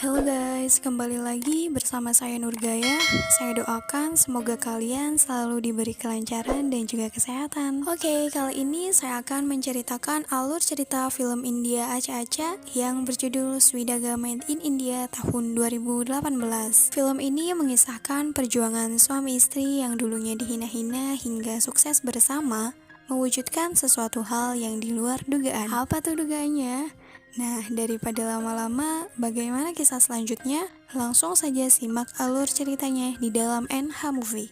Halo guys, kembali lagi bersama saya Nurgaya. Saya doakan semoga kalian selalu diberi kelancaran dan juga kesehatan. Oke, kali ini saya akan menceritakan alur cerita film India Acha-Acha yang berjudul Swidaga Made in India tahun 2018. Film ini mengisahkan perjuangan suami istri yang dulunya dihina-hina hingga sukses bersama mewujudkan sesuatu hal yang di luar dugaan. Apa tuh dugaannya? Nah, daripada lama-lama, bagaimana kisah selanjutnya? Langsung saja simak alur ceritanya di dalam NH Movie.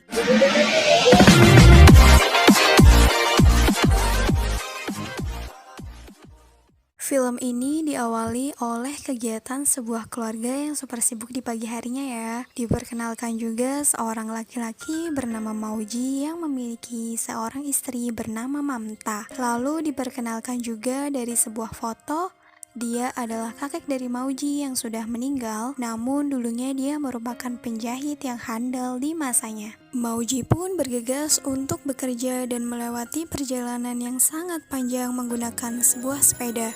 Film ini diawali oleh kegiatan sebuah keluarga yang super sibuk di pagi harinya ya. Diperkenalkan juga seorang laki-laki bernama Mauji yang memiliki seorang istri bernama Mamta. Lalu diperkenalkan juga dari sebuah foto. Dia adalah kakek dari Mauji yang sudah meninggal, namun dulunya dia merupakan penjahit yang handal di masanya. Mauji pun bergegas untuk bekerja dan melewati perjalanan yang sangat panjang menggunakan sebuah sepeda.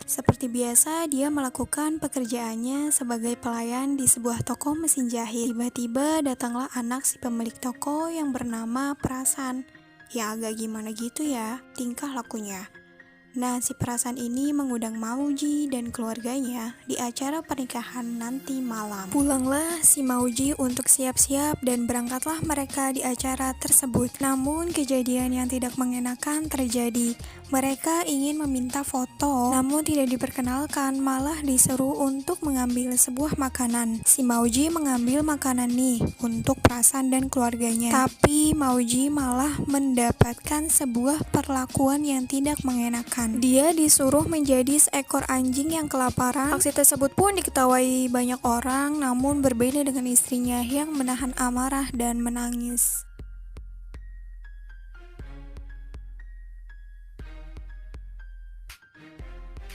Seperti biasa, dia melakukan pekerjaannya sebagai pelayan di sebuah toko mesin jahit. Tiba-tiba datanglah anak si pemilik toko yang bernama Prasan. Ya agak gimana gitu ya, tingkah lakunya. Nah, si Prasan ini mengundang Mauji dan keluarganya di acara pernikahan nanti malam. Pulanglah si Mauji untuk siap-siap dan berangkatlah mereka di acara tersebut. Namun, kejadian yang tidak mengenakan terjadi. Mereka ingin meminta foto, namun tidak diperkenalkan, malah disuruh untuk mengambil sebuah makanan. Si Mauji mengambil makanan nih untuk Prasan dan keluarganya. Tapi Mauji malah mendapatkan sebuah perlakuan yang tidak mengenakan. Dia disuruh menjadi seekor anjing yang kelaparan. Aksi tersebut pun diketahui banyak orang, namun berbeda dengan istrinya yang menahan amarah dan menangis.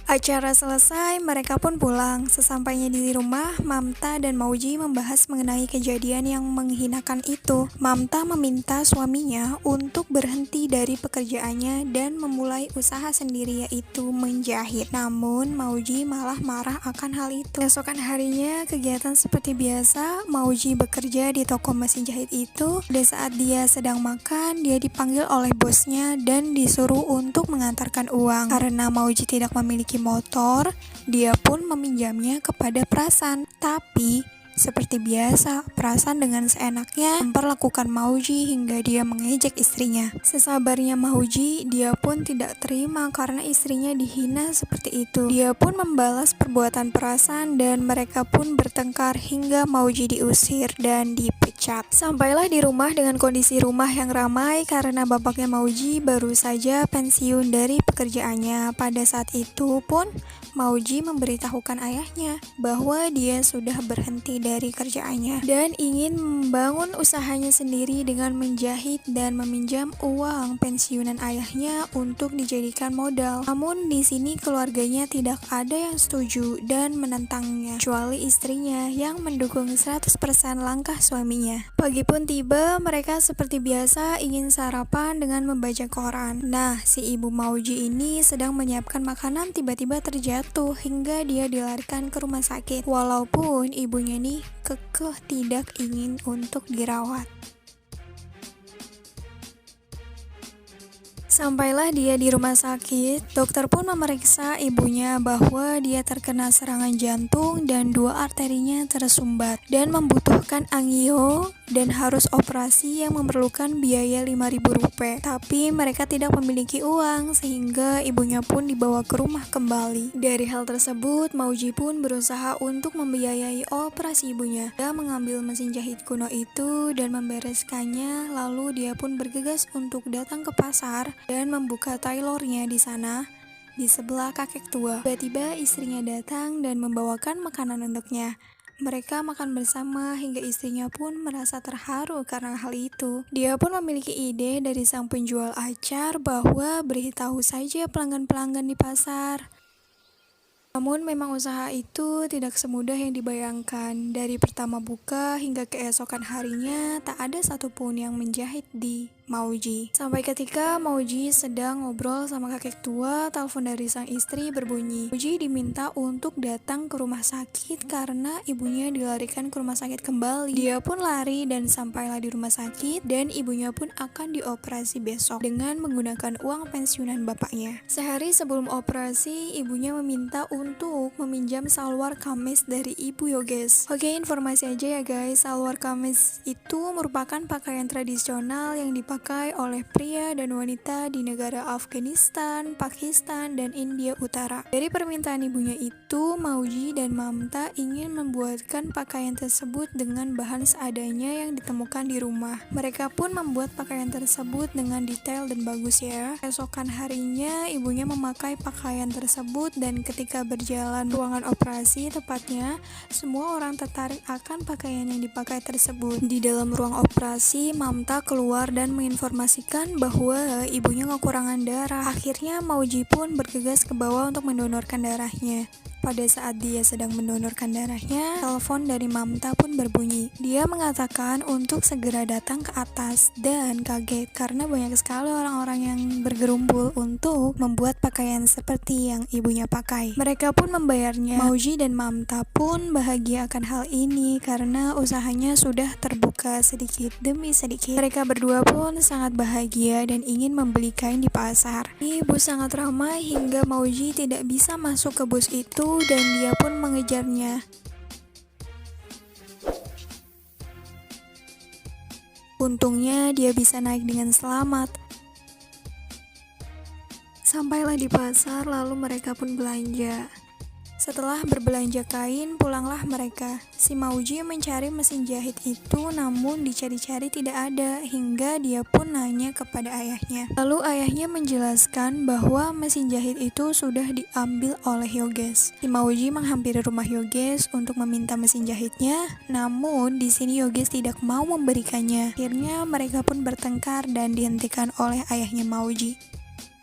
Acara selesai, mereka pun pulang. Sesampainya di rumah, Mamta dan Mauji membahas mengenai kejadian yang menghinakan itu. Mamta meminta suaminya untuk berhenti dari pekerjaannya dan memulai usaha sendiri, yaitu menjahit. Namun, Mauji malah marah akan hal itu. Keesokan harinya, kegiatan seperti biasa, Mauji bekerja di toko mesin jahit itu. Dan saat dia sedang makan, dia dipanggil oleh bosnya dan disuruh untuk mengantarkan uang. Karena Mauji tidak memiliki motor, dia pun meminjamnya kepada Prasan. Tapi seperti biasa, Prasan dengan seenaknya memperlakukan Mauji hingga dia mengejek istrinya. Sesabarnya Mauji, dia pun tidak terima karena istrinya dihina seperti itu. Dia pun membalas perbuatan Prasan dan mereka pun bertengkar hingga Mauji diusir dan dipecat. Sampailah di rumah dengan kondisi rumah yang ramai karena bapaknya Mauji baru saja pensiun dari pekerjaannya. Pada saat itu pun Mauji memberitahukan ayahnya bahwa dia sudah berhenti dari kerjaannya dan ingin membangun usahanya sendiri dengan menjahit dan meminjam uang pensiunan ayahnya untuk dijadikan modal. Namun di sini keluarganya tidak ada yang setuju dan menentangnya, kecuali istrinya yang mendukung 100% langkah suaminya. Pagi pun tiba, mereka seperti biasa ingin sarapan dengan membaca koran. Nah, si ibu Mauji ini sedang menyiapkan makanan tiba-tiba terjatuh hingga dia dilarikan ke rumah sakit. Walaupun ibunya nih kekeh tidak ingin untuk dirawat. Sampailah dia di rumah sakit, dokter pun memeriksa ibunya bahwa dia terkena serangan jantung dan 2 arterinya tersumbat dan membutuhkan angio dan harus operasi yang memerlukan biaya Rp5.000. Tapi mereka tidak memiliki uang sehingga ibunya pun dibawa ke rumah kembali. Dari hal tersebut, Mauji pun berusaha untuk membiayai operasi ibunya. Dia mengambil mesin jahit kuno itu dan membereskannya, lalu dia pun bergegas untuk datang ke pasar dan membuka tailornya di sana, di sebelah kakek tua. Tiba-tiba istrinya datang dan membawakan makanan untuknya. Mereka makan bersama hingga istrinya pun merasa terharu karena hal itu. Dia pun memiliki ide dari sang penjual acar bahwa beritahu saja pelanggan-pelanggan di pasar. Namun memang usaha itu tidak semudah yang Dari pertama buka hingga keesokan harinya, tak ada satupun yang menjahit di Mauji. Sampai ketika Mauji sedang ngobrol sama kakek tua, telepon dari sang istri berbunyi. Mauji diminta untuk datang ke rumah sakit karena ibunya dilarikan ke rumah sakit kembali. Dia pun lari dan sampailah di rumah sakit dan ibunya pun akan dioperasi besok dengan menggunakan uang pensiunan bapaknya. Sehari sebelum operasi, ibunya meminta untuk meminjam salwar kamis dari ibu Yoges. Oke, informasi aja ya guys, salwar kamis itu merupakan pakaian tradisional yang dipakai oleh pria dan wanita di negara Afghanistan, Pakistan, dan India Utara. Dari permintaan ibunya itu, Mauji dan Mamta ingin membuatkan pakaian tersebut dengan bahan seadanya yang ditemukan di rumah. Mereka pun membuat pakaian tersebut dengan detail dan bagus ya. Esokan harinya, ibunya memakai pakaian tersebut dan ketika berjalan ruangan operasi tepatnya, semua orang tertarik akan pakaian yang dipakai tersebut. Di dalam ruang operasi, Mamta keluar dan menginformasikan bahwa ibunya kekurangan darah. Akhirnya Mauji pun bergegas ke bawah untuk mendonorkan darahnya. Pada saat dia sedang mendonorkan darahnya, telepon dari Mamta pun berbunyi. Dia mengatakan untuk segera datang ke atas dan kaget karena banyak sekali orang-orang yang bergerumpul untuk membuat pakaian seperti yang ibunya pakai. Mereka pun membayarnya. Mauji dan Mamta pun bahagia akan hal ini karena usahanya sudah terbuka sedikit demi sedikit. Mereka berdua pun sangat bahagia dan ingin membeli kain di pasar. Bus sangat ramai hingga Mauji tidak bisa masuk ke bus itu dan dia pun mengejarnya. Untungnya dia bisa naik dengan selamat. Sampailah di pasar, lalu mereka pun belanja. Setelah berbelanja kain, pulanglah mereka. Si Mauji mencari mesin jahit itu, namun dicari-cari tidak ada, hingga dia pun nanya kepada ayahnya. Lalu ayahnya menjelaskan bahwa mesin jahit itu sudah diambil oleh Yoges. Si Mauji menghampiri rumah Yoges untuk meminta mesin jahitnya, namun di sini Yoges tidak mau memberikannya. Akhirnya mereka pun bertengkar dan dihentikan oleh ayahnya Mauji.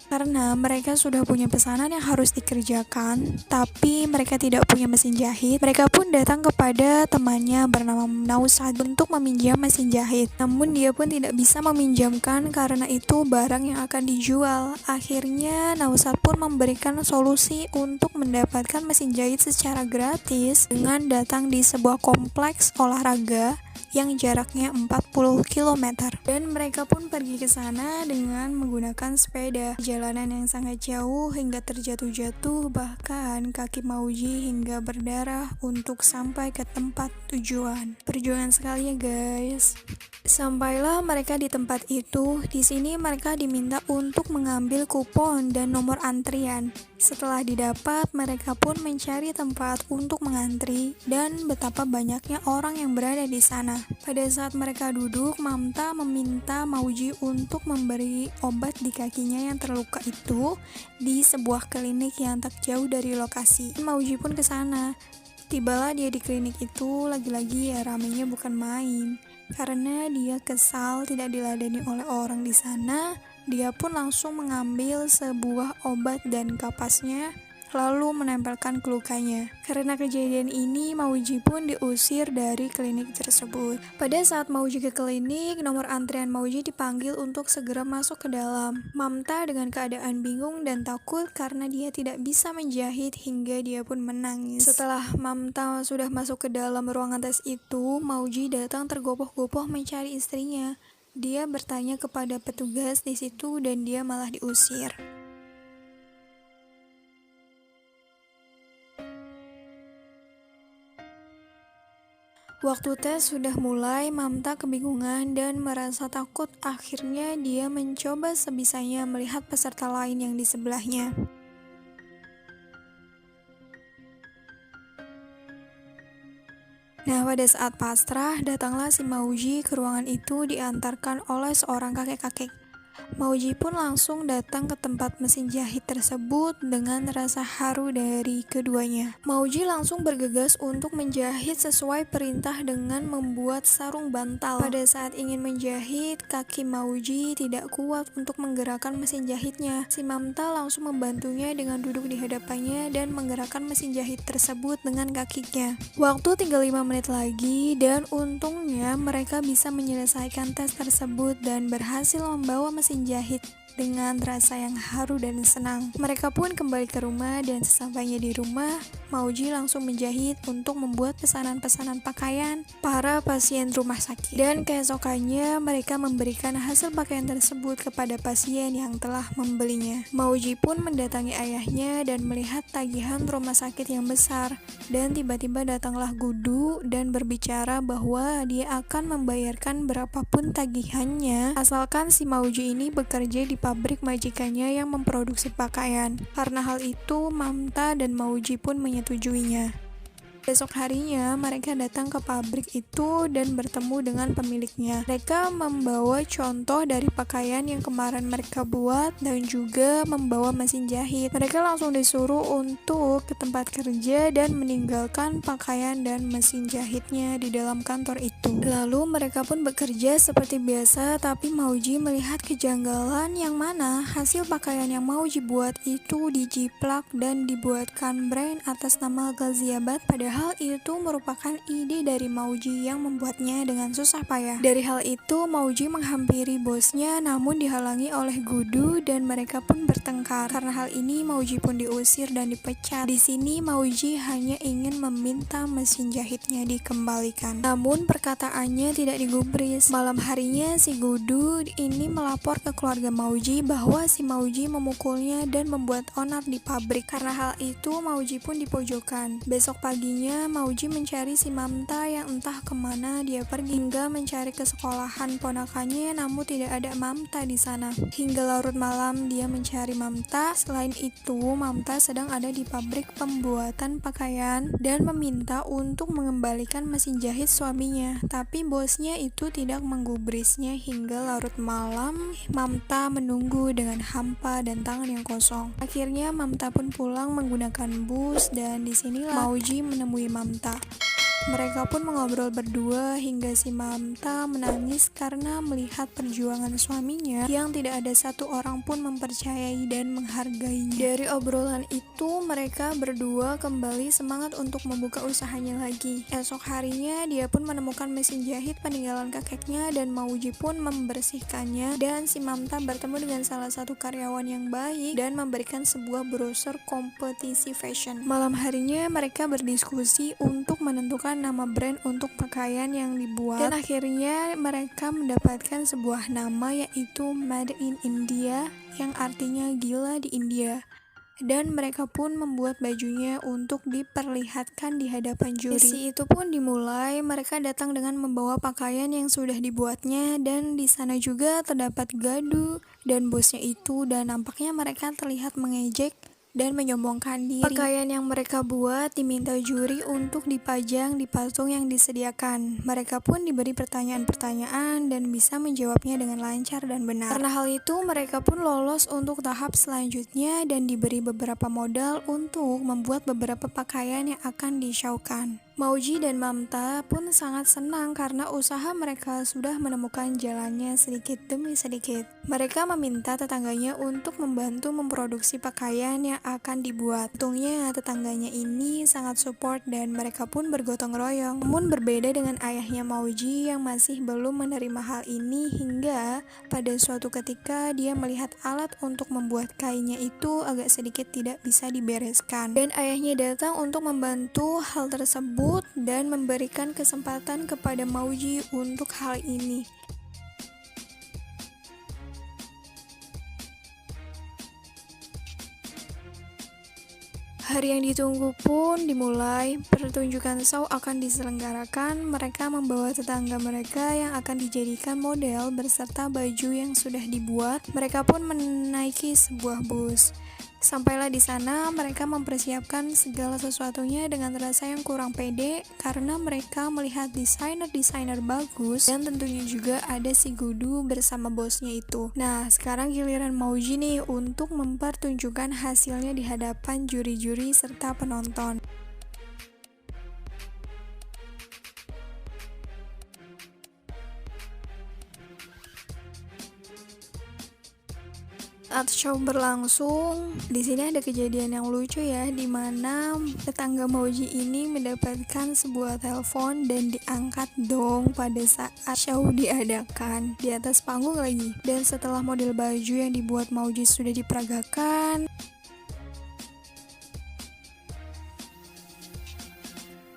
Karena mereka sudah punya pesanan yang harus dikerjakan, tapi mereka tidak punya mesin jahit. Mereka pun datang kepada temannya bernama Nausad untuk meminjam mesin jahit. Namun dia pun tidak bisa meminjamkan karena itu barang yang akan dijual. Akhirnya Nausad pun memberikan solusi untuk mendapatkan mesin jahit secara gratis dengan datang di sebuah kompleks olahraga yang jaraknya 40 km. Dan mereka pun pergi ke sana dengan menggunakan sepeda. Perjalanan yang sangat jauh hingga terjatuh-jatuh, bahkan kaki Mauji hingga berdarah untuk sampai ke tempat tujuan. Perjuangan sekali ya guys. Sampailah mereka di tempat itu. Di sini mereka diminta untuk mengambil kupon dan nomor antrian. Setelah didapat, mereka pun mencari tempat untuk mengantri dan betapa banyaknya orang yang berada di sana. Pada saat mereka duduk, Mamta meminta Mauji untuk memberi obat di kakinya yang terluka itu di sebuah klinik yang tak jauh dari lokasi. Mauji pun ke sana. Tibalah dia di klinik itu, lagi-lagi ya ramenya bukan main. Karena dia kesal tidak diladeni oleh orang di sana, dia pun langsung mengambil sebuah obat dan kapasnya lalu menempelkan ke lukanya. Karena kejadian ini, Mauji pun diusir dari klinik tersebut. Pada saat Mauji ke klinik, nomor antrian Mauji dipanggil untuk segera masuk ke dalam. Mamta dengan keadaan bingung dan takut karena dia tidak bisa menjahit hingga dia pun menangis. Setelah Mamta sudah masuk ke dalam ruangan tes itu, Mauji datang tergopoh-gopoh mencari istrinya. Dia bertanya kepada petugas di situ dan dia malah diusir. Waktu tes sudah mulai, Mamta kebingungan dan merasa takut. Akhirnya dia mencoba sebisanya melihat peserta lain yang di sebelahnya. Nah, pada saat pasrah, datanglah si Mauji ke ruangan itu diantarkan oleh seorang kakek-kakek. Mauji pun langsung datang ke tempat mesin jahit tersebut dengan rasa haru dari keduanya. Mauji langsung bergegas untuk menjahit sesuai perintah dengan membuat sarung bantal. Pada saat ingin menjahit, kaki Mauji tidak kuat untuk menggerakkan mesin jahitnya. Si Mamta langsung membantunya dengan duduk di hadapannya dan menggerakkan mesin jahit tersebut dengan kakinya. Waktu tinggal 5 menit lagi dan untungnya mereka bisa menyelesaikan tes tersebut dan berhasil membawa mesin jahit dengan rasa yang haru dan senang. Mereka pun kembali ke rumah dan sesampainya di rumah, Mauji langsung menjahit untuk membuat pesanan-pesanan pakaian para pasien rumah sakit. Dan keesokannya mereka memberikan hasil pakaian tersebut kepada pasien yang telah membelinya. Mauji pun mendatangi ayahnya dan melihat tagihan rumah sakit yang besar. Dan tiba-tiba datanglah Gudu dan berbicara bahwa dia akan membayarkan berapapun tagihannya asalkan si Mauji ini bekerja di pabrik majikannya yang memproduksi pakaian. Karena hal itu, Mamta dan Mauji pun menyetujuinya. Besok harinya, mereka datang ke pabrik itu dan bertemu dengan pemiliknya. Mereka membawa contoh dari pakaian yang kemarin mereka buat dan juga membawa mesin jahit. Mereka langsung disuruh untuk ke tempat kerja dan meninggalkan pakaian dan mesin jahitnya di dalam kantor itu. Lalu mereka pun bekerja seperti biasa, tapi Mauji melihat kejanggalan yang mana hasil pakaian yang Mauji buat itu dijiplak dan dibuatkan brand atas nama Ghaziabad, padahal hal itu merupakan ide dari Mauji yang membuatnya dengan susah payah. Dari hal itu, Mauji menghampiri bosnya namun dihalangi oleh Gudu dan mereka pun bertengkar. Karena hal ini, Mauji pun diusir dan dipecat. Di sini, Mauji hanya ingin meminta mesin jahitnya dikembalikan. Namun, perkataannya tidak digubris. Malam harinya, si Gudu ini melapor ke keluarga Mauji bahwa si Mauji memukulnya dan membuat onar di pabrik. Karena hal itu, Mauji pun dipojokkan. Besok paginya, Mauji mencari si Mamta yang entah kemana dia pergi, hingga mencari ke sekolahan ponakannya namun tidak ada Mamta di sana. Hingga larut malam dia mencari Mamta. Selain itu, Mamta sedang ada di pabrik pembuatan pakaian dan meminta untuk mengembalikan mesin jahit suaminya. Tapi bosnya itu tidak menggubrisnya hingga larut malam. Mamta menunggu dengan hampa dan tangan yang kosong. Akhirnya Mamta pun pulang menggunakan bus dan disinilah Mauji menemui Mamta. Mereka pun mengobrol berdua hingga si Mamta menangis karena melihat perjuangan suaminya yang tidak ada satu orang pun mempercayai dan menghargainya. Dari obrolan itu, mereka berdua kembali semangat untuk membuka usahanya lagi. Esok harinya, dia pun menemukan mesin jahit peninggalan kakeknya dan Mauji pun membersihkannya dan si Mamta bertemu dengan salah satu karyawan yang baik dan memberikan sebuah brosur kompetisi fashion. Malam harinya, mereka berdiskusi untuk menentukan nama brand untuk pakaian yang dibuat dan akhirnya mereka mendapatkan sebuah nama yaitu Made in India yang artinya gila di India. Dan mereka pun membuat bajunya untuk diperlihatkan di hadapan juri. Sesi itu pun dimulai, mereka datang dengan membawa pakaian yang sudah dibuatnya dan di sana juga terdapat Gadu dan bosnya itu dan nampaknya mereka terlihat mengejek dan menyombongkan diri. Pakaian yang mereka buat diminta juri untuk dipajang di patung yang disediakan. Mereka pun diberi pertanyaan-pertanyaan dan bisa menjawabnya dengan lancar dan benar. Karena hal itu, mereka pun lolos untuk tahap selanjutnya dan diberi beberapa modal untuk membuat beberapa pakaian yang akan disyaukan. Mauji dan Mamta pun sangat senang karena usaha mereka sudah menemukan jalannya sedikit demi sedikit. Mereka meminta tetangganya untuk membantu memproduksi pakaian yang akan dibuat. Untungnya tetangganya ini sangat support dan mereka pun bergotong royong. Namun berbeda dengan ayahnya Mauji yang masih belum menerima hal ini hingga pada suatu ketika dia melihat alat untuk membuat kainnya itu agak sedikit tidak bisa dibereskan. Dan ayahnya datang untuk membantu hal tersebut dan memberikan kesempatan kepada Mauji untuk hal ini. Hari yang ditunggu pun dimulai. Pertunjukan show akan diselenggarakan. Mereka membawa tetangga mereka yang akan dijadikan model beserta baju yang sudah dibuat. Mereka pun menaiki sebuah bus. Sampailah di sana, mereka mempersiapkan segala sesuatunya dengan rasa yang kurang pede karena mereka melihat desainer-desainer bagus dan tentunya juga ada si Gudu bersama bosnya itu. Nah, sekarang giliran Mauji nih untuk mempertunjukkan hasilnya di hadapan juri-juri serta penonton. Saat show berlangsung, di sini ada kejadian yang lucu ya, di mana tetangga Mauji ini mendapatkan sebuah telepon dan diangkat dong pada saat show diadakan di atas panggung lagi. Dan setelah model baju yang dibuat Mauji sudah diperagakan,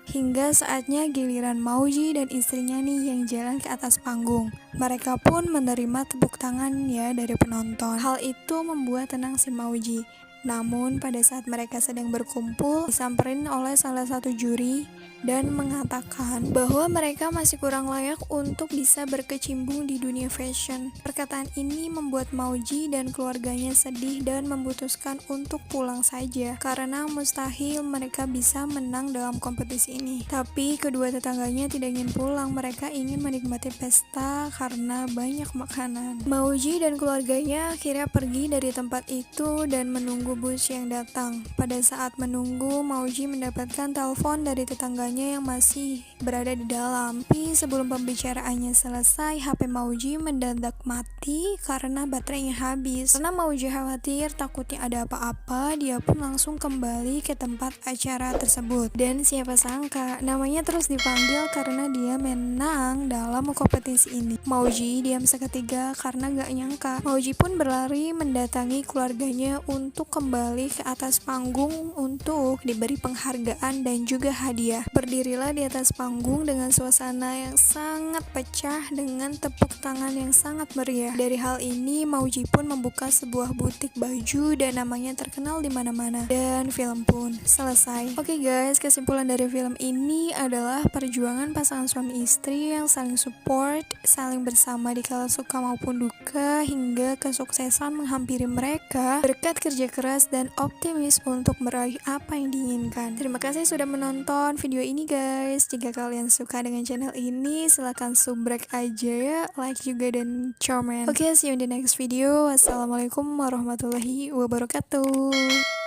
hingga saatnya giliran Mauji dan istrinya nih yang jalan ke atas panggung. Mereka pun menerima tepuk tangan ya dari penonton. Hal itu membuat tenang si Mauji. Namun pada saat mereka sedang berkumpul, disamperin oleh salah satu juri dan mengatakan bahwa mereka masih kurang layak untuk bisa berkecimpung di dunia fashion. Perkataan ini membuat Mauji dan keluarganya sedih dan memutuskan untuk pulang saja karena mustahil mereka bisa menang dalam kompetisi ini. Tapi kedua tetangganya tidak ingin pulang, mereka ingin menikmati pesta karena banyak makanan. Mauji dan keluarganya akhirnya pergi dari tempat itu dan menunggu bus yang datang. Pada saat menunggu, Mauji mendapatkan telepon dari tetangganya yang masih berada di dalam. Tapi sebelum pembicaraannya selesai, HP Mauji mendadak mati karena baterainya habis. Karena Mauji khawatir takutnya ada apa-apa, dia pun langsung kembali ke tempat acara tersebut. Dan siapa sangka, namanya terus dipanggil karena dia menang dalam kompetisi ini. Mauji diam seketika karena gak nyangka. Mauji pun berlari mendatangi keluarganya untuk kembali ke atas panggung untuk diberi penghargaan dan juga hadiah. Berdirilah di atas panggung dengan suasana yang sangat pecah dengan tepuk tangan yang sangat meriah. Dari hal ini, Mauji pun membuka sebuah butik baju dan namanya terkenal di mana-mana. Dan film pun selesai. Oke guys, kesimpulan dari film ini adalah perjuangan pasangan suami istri yang saling support, saling bersama di kala suka maupun duka, hingga kesuksesan menghampiri mereka berkat kerja keras dan optimis untuk meraih apa yang diinginkan. Terima kasih sudah menonton video ini guys. Jika kalian suka dengan channel ini, silahkan subrek aja ya, like juga dan comment. Oke, see you in the next video. Wassalamualaikum warahmatullahi wabarakatuh.